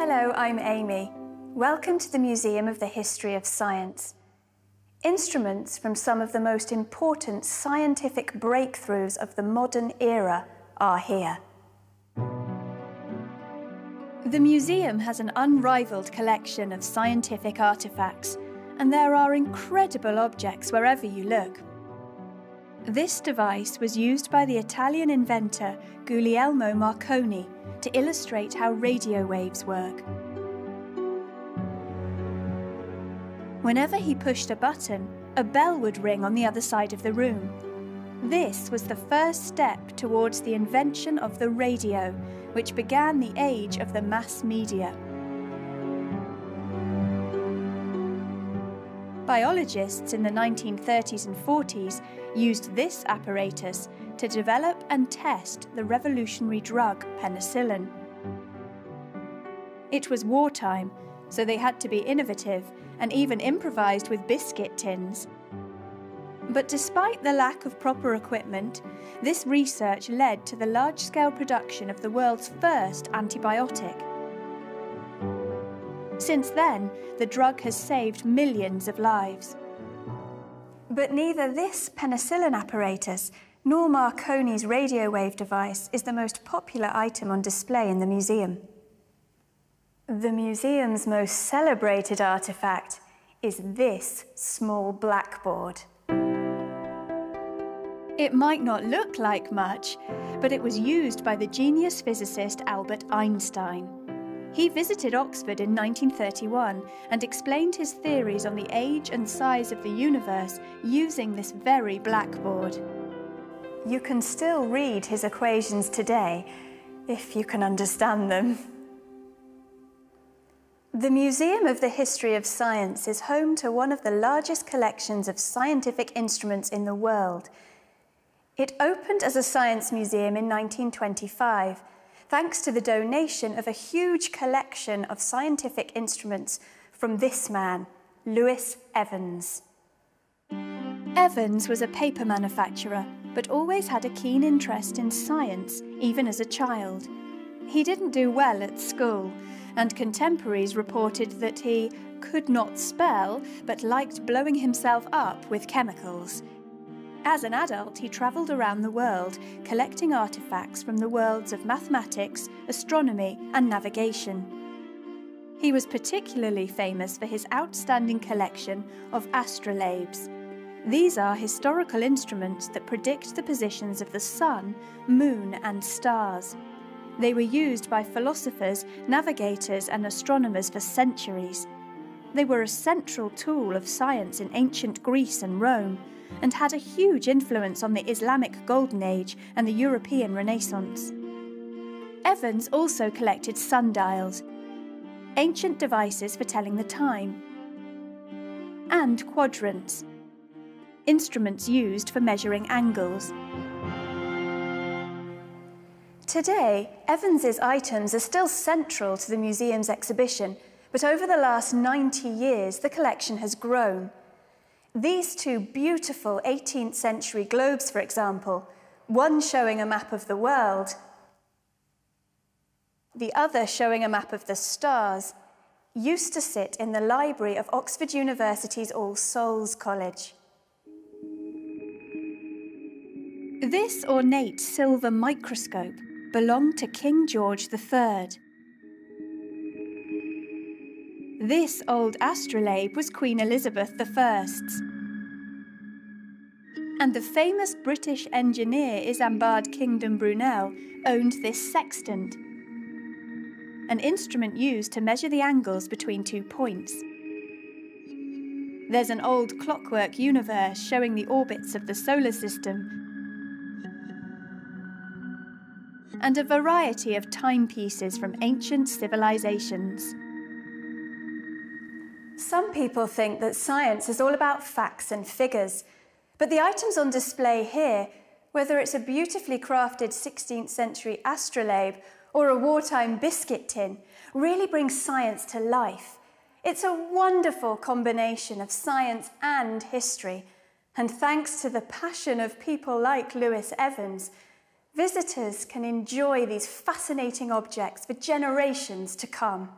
Hello, I'm Amy. Welcome to the Museum of the History of Science. Instruments from some of the most important scientific breakthroughs of the modern era are here. The museum has an unrivaled collection of scientific artifacts, and there are incredible objects wherever you look. This device was used by the Italian inventor Guglielmo Marconi to illustrate how radio waves work. Whenever he pushed a button, a bell would ring on the other side of the room. This was the first step towards the invention of the radio, which began the age of the mass media. Biologists in the 1930s and 40s used this apparatus to develop and test the revolutionary drug penicillin. It was wartime, so they had to be innovative and even improvised with biscuit tins. But despite the lack of proper equipment, this research led to the large-scale production of the world's first antibiotic. Since then, the drug has saved millions of lives. But neither this penicillin apparatus nor Marconi's radio wave device is the most popular item on display in the museum. The museum's most celebrated artifact is this small blackboard. It might not look like much, but it was used by the genius physicist Albert Einstein. He visited Oxford in 1931 and explained his theories on the age and size of the universe using this very blackboard. You can still read his equations today, if you can understand them. The Museum of the History of Science is home to one of the largest collections of scientific instruments in the world. It opened as a science museum in 1925, thanks to the donation of a huge collection of scientific instruments from this man, Louis Evans. Evans was a paper manufacturer, but always had a keen interest in science, even as a child. He didn't do well at school, and contemporaries reported that he could not spell, but liked blowing himself up with chemicals. As an adult, he travelled around the world, collecting artefacts from the worlds of mathematics, astronomy, and navigation. He was particularly famous for his outstanding collection of astrolabes. These are historical instruments that predict the positions of the sun, moon, and stars. They were used by philosophers, navigators, and astronomers for centuries. They were a central tool of science in ancient Greece and Rome, and had a huge influence on the Islamic Golden Age and the European Renaissance. Evans also collected sundials, ancient devices for telling the time, and quadrants, instruments used for measuring angles. Today, Evans's items are still central to the museum's exhibition, but over the last 90 years, the collection has grown. These two beautiful 18th century globes, for example, one showing a map of the world, the other showing a map of the stars, used to sit in the library of Oxford University's All Souls College. This ornate silver microscope belonged to King George III. This old astrolabe was Queen Elizabeth I's. And the famous British engineer Isambard Kingdom Brunel owned this sextant, an instrument used to measure the angles between 2 points. There's an old clockwork universe showing the orbits of the solar system, and a variety of timepieces from ancient civilizations. Some people think that science is all about facts and figures, but the items on display here, whether it's a beautifully crafted 16th century astrolabe or a wartime biscuit tin, really bring science to life. It's a wonderful combination of science and history, and thanks to the passion of people like Louis Evans, visitors can enjoy these fascinating objects for generations to come.